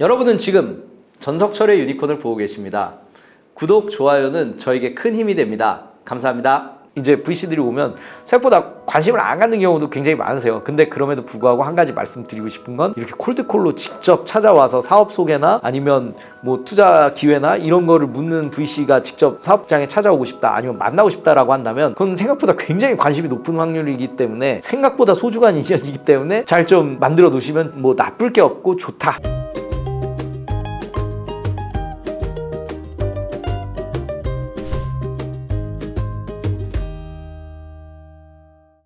여러분은 지금 전석철의 유니콘을 보고 계십니다. 구독, 좋아요는 저에게 큰 힘이 됩니다. 감사합니다. 이제 VC들이 오면 생각보다 관심을 안 갖는 경우도 굉장히 많으세요. 근데 그럼에도 불구하고 한 가지 말씀드리고 싶은 건 이렇게 콜드콜로 직접 찾아와서 사업 소개나 아니면 뭐 투자 기회나 이런 거를 묻는 VC가 직접 사업장에 찾아오고 싶다 아니면 만나고 싶다라고 한다면 그건 생각보다 굉장히 관심이 높은 확률이기 때문에 생각보다 소중한 인연이기 때문에 잘 좀 만들어 놓으시면 뭐 나쁠 게 없고 좋다.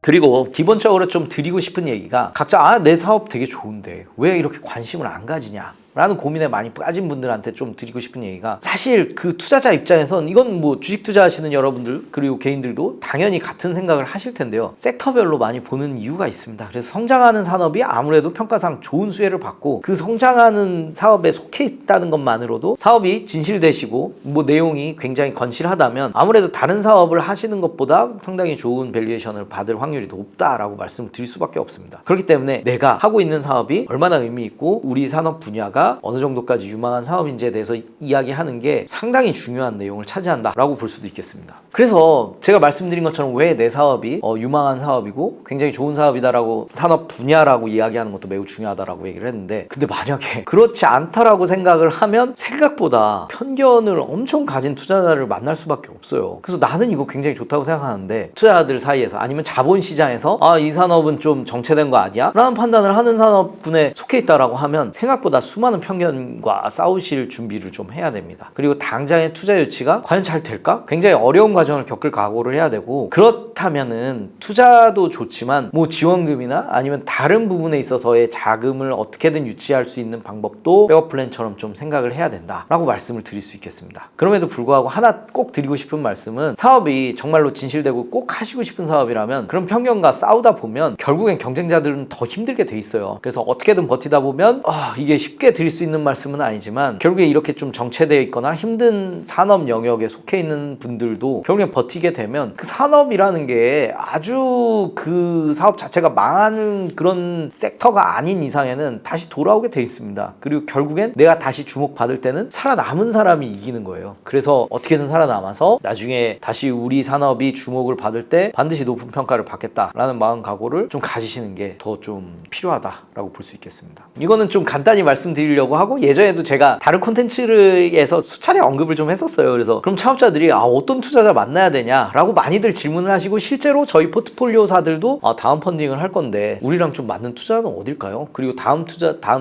그리고 기본적으로 좀 드리고 싶은 얘기가 각자 내 사업 되게 좋은데 왜 이렇게 관심을 안 가지냐 라는 고민에 많이 빠진 분들한테 좀 드리고 싶은 얘기가 사실 그 투자자 입장에선 이건 뭐 주식 투자하시는 여러분들 그리고 개인들도 당연히 같은 생각을 하실 텐데요. 섹터별로 많이 보는 이유가 있습니다. 그래서 성장하는 산업이 아무래도 평가상 좋은 수혜를 받고 그 성장하는 사업에 속해 있다는 것만으로도 사업이 진실되시고 뭐 내용이 굉장히 건실하다면 아무래도 다른 사업을 하시는 것보다 상당히 좋은 밸류에이션을 받을 확률이 높다라고 말씀을 드릴 수밖에 없습니다. 그렇기 때문에 내가 하고 있는 사업이 얼마나 의미 있고 우리 산업 분야가 어느 정도까지 유망한 사업인지에 대해서 이야기하는 게 상당히 중요한 내용을 차지한다라고 볼 수도 있겠습니다. 그래서 제가 말씀드린 것처럼 왜 내 사업이 유망한 사업이고 굉장히 좋은 사업이다라고 산업 분야라고 이야기하는 것도 매우 중요하다라고 얘기를 했는데 근데 만약에 그렇지 않다라고 생각을 하면 생각보다 편견을 엄청 가진 투자자를 만날 수밖에 없어요. 그래서 나는 이거 굉장히 좋다고 생각하는데 투자자들 사이에서 아니면 자본시장에서 이 산업은 좀 정체된 거 아니야? 라는 판단을 하는 산업군에 속해 있다라고 하면 생각보다 수많은 편견과 싸우실 준비를 좀 해야 됩니다. 그리고 당장의 투자 유치가 과연 잘 될까? 굉장히 어려운 과정을 겪을 각오를 해야 되고 그렇다면은 투자도 좋지만 뭐 지원금이나 아니면 다른 부분에 있어서의 자금을 어떻게든 유치할 수 있는 방법도 백업 플랜처럼 좀 생각을 해야 된다라고 말씀을 드릴 수 있겠습니다. 그럼에도 불구하고 하나 꼭 드리고 싶은 말씀은 사업이 정말로 진실되고 꼭 하시고 싶은 사업이라면 그런 편견과 싸우다 보면 결국엔 경쟁자들은 더 힘들게 돼 있어요. 그래서 어떻게든 버티다 보면 이게 쉽게 드릴 수 있는 말씀은 아니지만 결국에 이렇게 좀 정체되어 있거나 힘든 산업 영역에 속해 있는 분들도 결국엔 버티게 되면 그 산업이라는 게 아주 그 사업 자체가 망하는 그런 섹터가 아닌 이상에는 다시 돌아오게 돼 있습니다. 그리고 결국엔 내가 다시 주목받을 때는 살아남은 사람이 이기는 거예요. 그래서 어떻게든 살아남아서 나중에 다시 우리 산업이 주목을 받을 때 반드시 높은 평가를 받겠다라는 마음 각오를 좀 가지시는 게 더 좀 필요하다라고 볼 수 있겠습니다. 이거는 좀 간단히 말씀드리려고 하고 예전에도 제가 다른 콘텐츠에서 수차례 언급을 좀 했었어요. 그래서 그럼 창업자들이 어떤 투자자 만나야 되냐라고 많이들 질문을 하시고 실제로 저희 포트폴리오사들도 다음 펀딩을 할 건데 우리랑 좀 맞는 투자는 어딜까요? 그리고 다음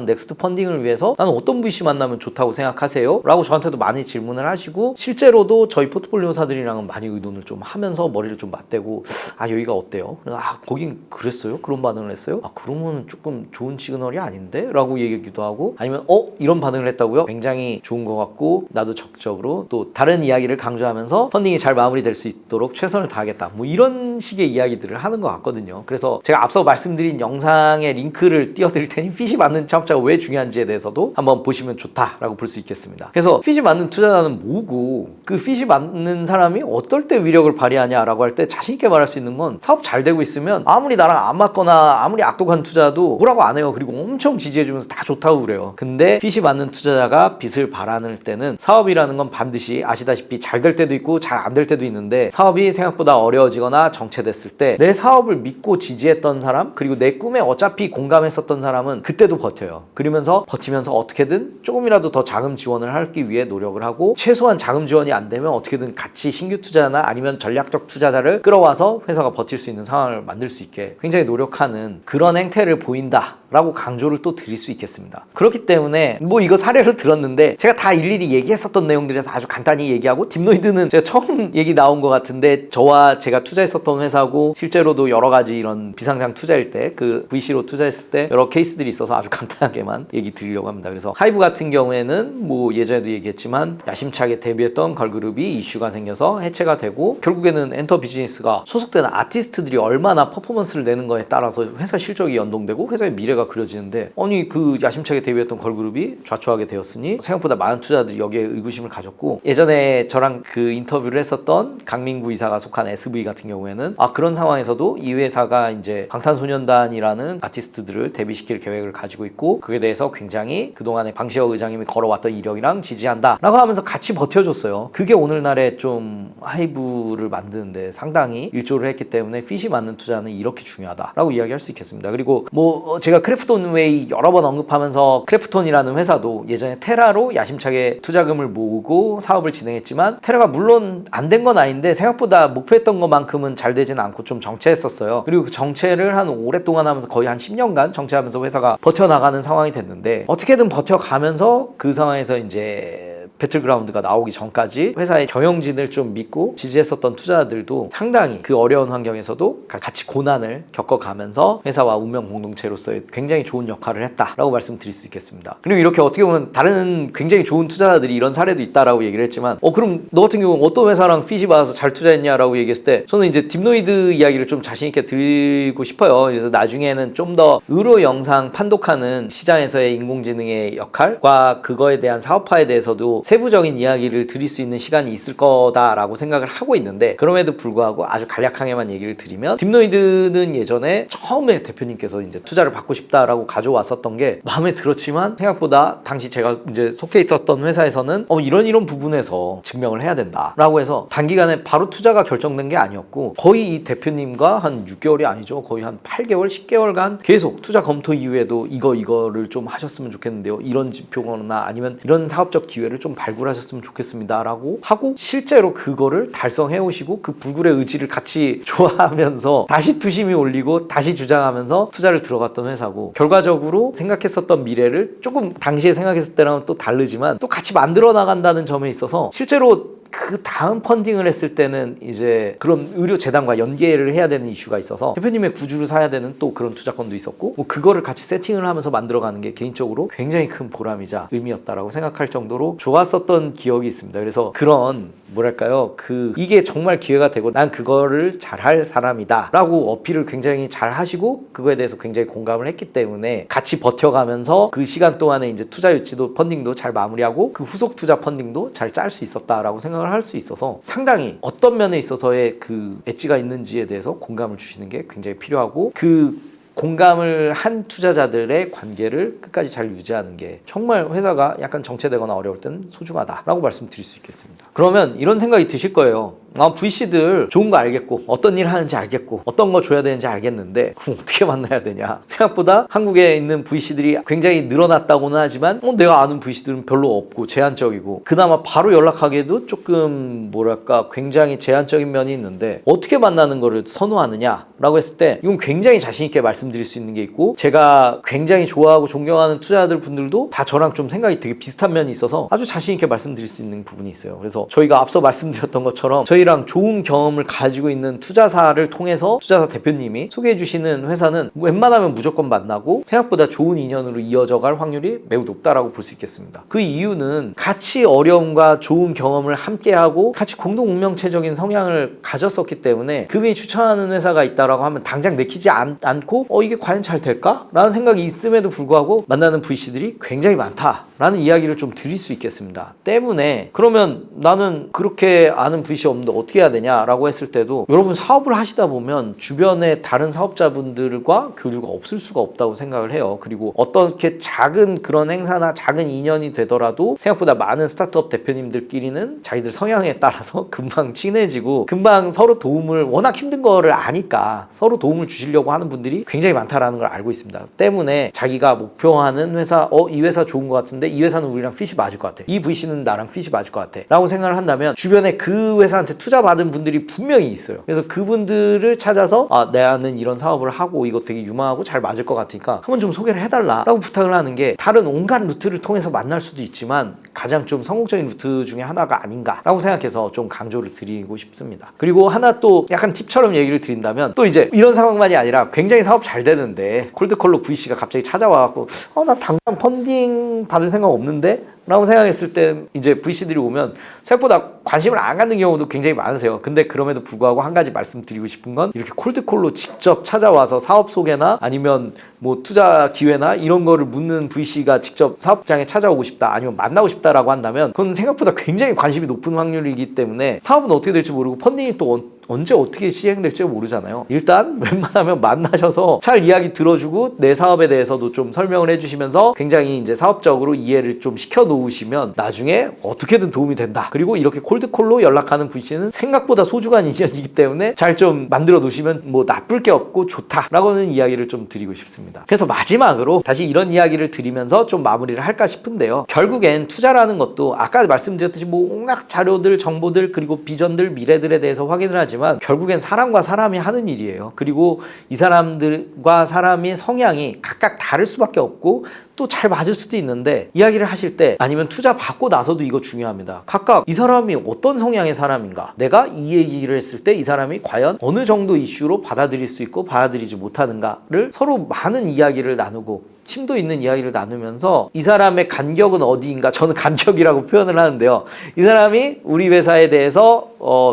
넥스트 펀딩을 위해서 나는 어떤 VC 만나면 좋다고 생각하세요? 라고 저한테도 많이 질문을 하시고 실제로도 저희 포트폴리오사들이랑은 많이 의논을 좀 하면서 머리를 좀 맞대고 여기가 어때요? 거긴 그랬어요? 그런 반응을 했어요? 그러면 조금 좋은 시그널이 아닌데? 라고 얘기하기도 하고 아니면 이런 반응을 했다고요? 굉장히 좋은 것 같고 나도 적극적으로 또 다른 이야기를 강조하면서 펀딩이 잘 마무리될 수 있도록 최선을 다하겠다 뭐 이런 식의 이야기들을 하는 것 같거든요. 그래서 제가 앞서 말씀드린 영상의 링크를 띄워드릴 테니 핏이 맞는 창업자가 왜 중요한지에 대해서도 한번 보시면 좋다라고 볼 수 있겠습니다. 그래서 핏이 맞는 투자자는 뭐고 그 핏이 맞는 사람이 어떨 때 위력을 발휘하냐라고 할 때 자신 있게 말할 수 있는 건 사업 잘 되고 있으면 아무리 나랑 안 맞거나 아무리 악독한 투자도 뭐라고 안 해요. 그리고 엄청 지지해주면서 다 좋다고 그래요. 근데 핏이 맞는 투자자가 빚을 바라는 때는 사업이라는 건 반드시 아시다시피 잘 될 때도 있고 잘 안 될 때도 있는데 사업이 생각보다 어려워지거나 정체됐을 때 내 사업을 믿고 지지했던 사람 그리고 내 꿈에 어차피 공감했었던 사람은 그때도 버텨요. 그러면서 버티면서 어떻게든 조금이라도 더 자금 지원을 하기 위해 노력을 하고 최소한 자금 지원이 안 되면 어떻게든 같이 신규 투자나 아니면 전략적 투자자를 끌어와서 회사가 버틸 수 있는 상황을 만들 수 있게 굉장히 노력하는 그런 행태를 보인다 라고 강조를 또 드릴 수 있겠습니다. 그렇기 때문에 뭐 이거 사례를 들었는데 제가 다 일일이 얘기했었던 내용들에서 아주 간단히 얘기하고 딥노이드는 제가 처음 얘기 나온 것 같은데 저와 제가 투자했었던 회사고 실제로도 여러 가지 이런 비상장 투자일 때 그 VC로 투자했을 때 여러 케이스들이 있어서 아주 간단하게만 얘기 드리려고 합니다. 그래서 하이브 같은 경우에는 뭐 예전에도 얘기했지만 야심차게 데뷔했던 걸그룹이 이슈가 생겨서 해체가 되고 결국에는 엔터 비즈니스가 소속되는 아티스트들이 얼마나 퍼포먼스를 내는 거에 따라서 회사 실적이 연동되고 회사의 미래가 미래가 그려지는데 아니 그 야심차게 데뷔했던 걸그룹이 좌초하게 되었으니 생각보다 많은 투자자들이 여기에 의구심을 가졌고 예전에 저랑 그 인터뷰를 했었던 강민구 이사가 속한 SV 같은 경우에는 그런 상황에서도 이 회사가 이제 방탄소년단이라는 아티스트들을 데뷔시킬 계획을 가지고 있고 그에 대해서 굉장히 그동안에 방시혁 의장님이 걸어왔던 이력이랑 지지한다 라고 하면서 같이 버텨줬어요. 그게 오늘날에 좀 하이브를 만드는데 상당히 일조를 했기 때문에 핏이 맞는 투자는 이렇게 중요하다라고 이야기할 수 있겠습니다. 그리고 뭐 제가 크래프톤웨이 여러 번 언급하면서 크래프톤이라는 회사도 예전에 테라로 야심차게 투자금을 모으고 사업을 진행했지만 테라가 물론 안 된 건 아닌데 생각보다 목표했던 것만큼은 잘 되진 않고 좀 정체했었어요. 그리고 그 정체를 한 오랫동안 하면서 거의 한 10년간 정체하면서 회사가 버텨나가는 상황이 됐는데 어떻게든 버텨가면서 그 상황에서 이제 배틀그라운드가 나오기 전까지 회사의 경영진을 좀 믿고 지지했었던 투자자들도 상당히 그 어려운 환경에서도 같이 고난을 겪어가면서 회사와 운명 공동체로서의 굉장히 좋은 역할을 했다라고 말씀드릴 수 있겠습니다. 그리고 이렇게 어떻게 보면 다른 굉장히 좋은 투자자들이 이런 사례도 있다라고 얘기를 했지만 그럼 너 같은 경우는 어떤 회사랑 핏이 받아서 잘 투자했냐라고 얘기했을 때 저는 이제 딥노이드 이야기를 좀 자신 있게 드리고 싶어요. 그래서 나중에는 좀 더 의료 영상 판독하는 시장에서의 인공지능의 역할과 그거에 대한 사업화에 대해서도 세부적인 이야기를 드릴 수 있는 시간이 있을 거다라고 생각을 하고 있는데 그럼에도 불구하고 아주 간략하게만 얘기를 드리면 딥노이드는 예전에 처음에 대표님께서 이제 투자를 받고 싶다라고 가져왔었던 게 마음에 들었지만 생각보다 당시 제가 이제 속해 있었던 회사에서는 이런 부분에서 증명을 해야 된다라고 해서 단기간에 바로 투자가 결정된 게 아니었고 거의 이 대표님과 한 6개월이 아니죠. 거의 한 8개월, 10개월간 계속 투자 검토 이후에도 이거를 좀 하셨으면 좋겠는데요. 이런 지표거나 아니면 이런 사업적 기회를 좀 발굴하셨으면 좋겠습니다 라고 하고 실제로 그거를 달성해 오시고 그 불굴의 의지를 같이 좋아하면서 다시 투심이 올리고 다시 주장하면서 투자를 들어갔던 회사고 결과적으로 생각했었던 미래를 조금 당시에 생각했을 때랑은 또 다르지만 또 같이 만들어 나간다는 점에 있어서 실제로 그 다음 펀딩을 했을 때는 이제 그런 의료재단과 연계를 해야 되는 이슈가 있어서 대표님의 구주를 사야 되는 또 그런 투자건도 있었고 뭐 그거를 같이 세팅을 하면서 만들어가는 게 개인적으로 굉장히 큰 보람이자 의미였다라고 생각할 정도로 좋았었던 기억이 있습니다. 그래서 그런 뭐랄까요 이게 정말 기회가 되고 난 그거를 잘할 사람이다 라고 어필을 굉장히 잘 하시고 그거에 대해서 굉장히 공감을 했기 때문에 같이 버텨가면서 그 시간 동안에 이제 투자 유치도 펀딩도 잘 마무리하고 그 후속 투자 펀딩도 잘 짤 수 있었다라고 생각을 할 수 있어서 상당히 어떤 면에 있어서의 그 엣지가 있는지에 대해서 공감을 주시는 게 굉장히 필요하고 그 공감을 한 투자자들의 관계를 끝까지 잘 유지하는 게 정말 회사가 약간 정체되거나 어려울 때는 소중하다라고 말씀드릴 수 있겠습니다. 그러면 이런 생각이 드실 거예요. VC들 좋은 거 알겠고 어떤 일 하는지 알겠고 어떤 거 줘야 되는지 알겠는데 그럼 어떻게 만나야 되냐. 생각보다 한국에 있는 VC들이 굉장히 늘어났다고는 하지만 내가 아는 VC들은 별로 없고 제한적이고 그나마 바로 연락하기에도 조금 뭐랄까 굉장히 제한적인 면이 있는데 어떻게 만나는 거를 선호하느냐라고 했을 때 이건 굉장히 자신 있게 말씀드릴 수 있는 게 있고 제가 굉장히 좋아하고 존경하는 투자자들 분들도 다 저랑 좀 생각이 되게 비슷한 면이 있어서 아주 자신 있게 말씀드릴 수 있는 부분이 있어요. 그래서 저희가 앞서 말씀드렸던 것처럼 저희랑 좋은 경험을 가지고 있는 투자사를 통해서 투자사 대표님이 소개해 주시는 회사는 웬만하면 무조건 만나고 생각보다 좋은 인연으로 이어져 갈 확률이 매우 높다라고 볼 수 있겠습니다. 그 이유는 같이 어려움과 좋은 경험을 함께하고 같이 공동 운명체적인 성향을 가졌었기 때문에 그분이 추천하는 회사가 있다라고 하면 당장 내키지 않고 이게 과연 잘 될까? 라는 생각이 있음에도 불구하고 만나는 VC들이 굉장히 많다라는 이야기를 좀 드릴 수 있겠습니다. 때문에 그러면 나는 그렇게 아는 VC 없는데 어떻게 해야 되냐라고 했을 때도 여러분 사업을 하시다 보면 주변에 다른 사업자분들과 교류가 없을 수가 없다고 생각을 해요. 그리고 어떻게 작은 그런 행사나 작은 인연이 되더라도 생각보다 많은 스타트업 대표님들끼리는 자기들 성향에 따라서 금방 친해지고 금방 서로 도움을 워낙 힘든 거를 아니까 서로 도움을 주시려고 하는 분들이 굉장히 많다라는 걸 알고 있습니다. 때문에 자기가 목표하는 회사 이 회사 좋은 것 같은데 이 회사는 우리랑 핏이 맞을 것 같아. 이 VC는 나랑 핏이 맞을 것 같아. 라고 생각을 한다면 주변에 그 회사한테 투자받은 분들이 분명히 있어요. 그래서 그분들을 찾아서 나는 이런 사업을 하고 이거 되게 유망하고 잘 맞을 것 같으니까 한번 좀 소개를 해달라 라고 부탁을 하는 게 다른 온갖 루트를 통해서 만날 수도 있지만 가장 좀 성공적인 루트 중에 하나가 아닌가라고 생각해서 좀 강조를 드리고 싶습니다. 그리고 하나 또 약간 팁처럼 얘기를 드린다면 또 이제 이런 상황만이 아니라 굉장히 사업 잘 되는데 콜드콜로 VC가 갑자기 찾아와갖고 나 당장 펀딩 받을 생각 없는데? 라고 생각했을 때 이제 VC들이 오면 생각보다 관심을 안 갖는 경우도 굉장히 많으세요. 근데 그럼에도 불구하고 한 가지 말씀드리고 싶은 건 이렇게 콜드콜로 직접 찾아와서 사업 소개나 아니면 뭐 투자 기회나 이런 거를 묻는 VC가 직접 사업장에 찾아오고 싶다 아니면 만나고 싶다라고 한다면 그건 생각보다 굉장히 관심이 높은 확률이기 때문에 사업은 어떻게 될지 모르고 펀딩이 또 언제 어떻게 시행될지 모르잖아요. 일단 웬만하면 만나셔서 잘 이야기 들어주고 내 사업에 대해서도 좀 설명을 해주시면서 굉장히 이제 사업적으로 이해를 좀 시켜놓으시면 나중에 어떻게든 도움이 된다. 그리고 이렇게 콜드콜로 연락하는 VC는 생각보다 소중한 인연이기 때문에 잘 좀 만들어 놓으시면 뭐 나쁠 게 없고 좋다라고는 이야기를 좀 드리고 싶습니다. 그래서 마지막으로 다시 이런 이야기를 드리면서 좀 마무리를 할까 싶은데요. 결국엔 투자라는 것도 아까 말씀드렸듯이 뭐 온갖 자료들, 정보들 그리고 비전들, 미래들에 대해서 확인을 하지만 결국엔 사람과 사람이 하는 일이에요. 그리고 이 사람들과 사람의 성향이 각각 다를 수밖에 없고 또 잘 맞을 수도 있는데 이야기를 하실 때 아니면 투자 받고 나서도 이거 중요합니다. 각각 이 사람이 어떤 성향의 사람인가, 내가 이 얘기를 했을 때 이 사람이 과연 어느 정도 이슈로 받아들일 수 있고 받아들이지 못하는가를 서로 많은 이야기를 나누고 심도 있는 이야기를 나누면서 이 사람의 간격은 어디인가, 저는 간격이라고 표현을 하는데요. 이 사람이 우리 회사에 대해서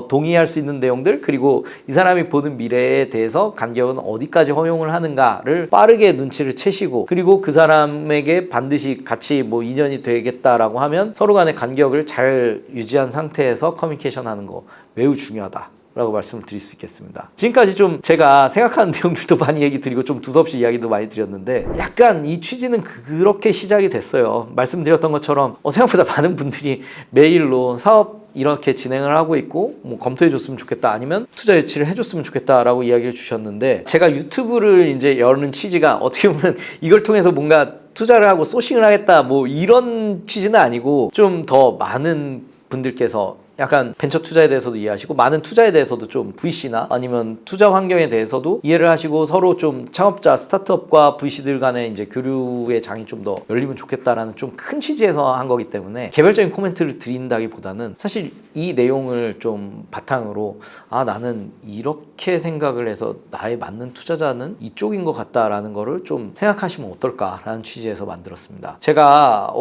동의할 수 있는 내용들, 그리고 이 사람이 보는 미래에 대해서 간격은 어디까지 허용을 하는가를 빠르게 눈치를 채시고, 그리고 그 사람에게 반드시 같이 뭐 인연이 되겠다라고 하면 서로 간의 간격을 잘 유지한 상태에서 커뮤니케이션 하는 거 매우 중요하다 라고 말씀을 드릴 수 있겠습니다. 지금까지 좀 제가 생각하는 내용들도 많이 얘기 드리고 좀 두서없이 이야기도 많이 드렸는데 약간 이 취지는 그렇게 시작이 됐어요. 말씀드렸던 것처럼 생각보다 많은 분들이 메일로 사업 이렇게 진행을 하고 있고 뭐 검토해 줬으면 좋겠다 아니면 투자 유치를 해줬으면 좋겠다라고 이야기를 주셨는데 제가 유튜브를 이제 여는 취지가 어떻게 보면 이걸 통해서 뭔가 투자를 하고 소싱을 하겠다 뭐 이런 취지는 아니고 좀 더 많은 분들께서 약간 벤처 투자에 대해서도 이해하시고 많은 투자에 대해서도 좀 VC나 아니면 투자 환경에 대해서도 이해를 하시고 서로 좀 창업자 스타트업과 VC들 간의 이제 교류의 장이 좀 더 열리면 좋겠다라는 좀 큰 취지에서 한 거기 때문에 개별적인 코멘트를 드린다기보다는 사실 이 내용을 좀 바탕으로 나는 이렇게 생각을 해서 나에 맞는 투자자는 이쪽인 것 같다라는 거를 좀 생각하시면 어떨까라는 취지에서 만들었습니다. 제가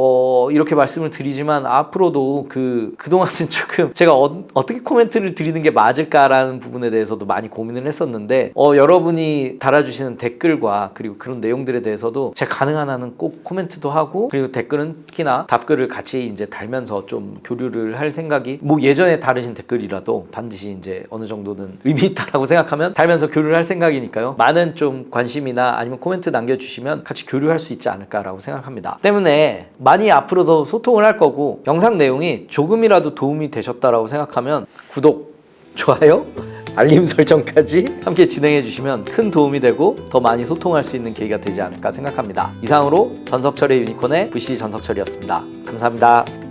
이렇게 말씀을 드리지만 앞으로도 그동안은 조금 제가 어떻게 코멘트를 드리는 게 맞을까라는 부분에 대해서도 많이 고민을 했었는데 여러분이 달아주시는 댓글과 그리고 그런 내용들에 대해서도 제가 가능한 한은 꼭 코멘트도 하고 그리고 댓글은 특히나 답글을 같이 이제 달면서 좀 교류를 할 생각이 뭐 예전에 다르신 댓글이라도 반드시 이제 어느 정도는 의미 있다라고 생각하면 달면서 교류를 할 생각이니까요. 많은 좀 관심이나 아니면 코멘트 남겨주시면 같이 교류할 수 있지 않을까라고 생각합니다. 때문에 많이 앞으로도 소통을 할 거고 영상 내용이 조금이라도 도움이 되셨다라고 생각하면 구독, 좋아요, 알림 설정까지 함께 진행해 주시면 큰 도움이 되고 더 많이 소통할 수 있는 계기가 되지 않을까 생각합니다. 이상으로 전석철의 유니콘의 VC 전석철이었습니다. 감사합니다.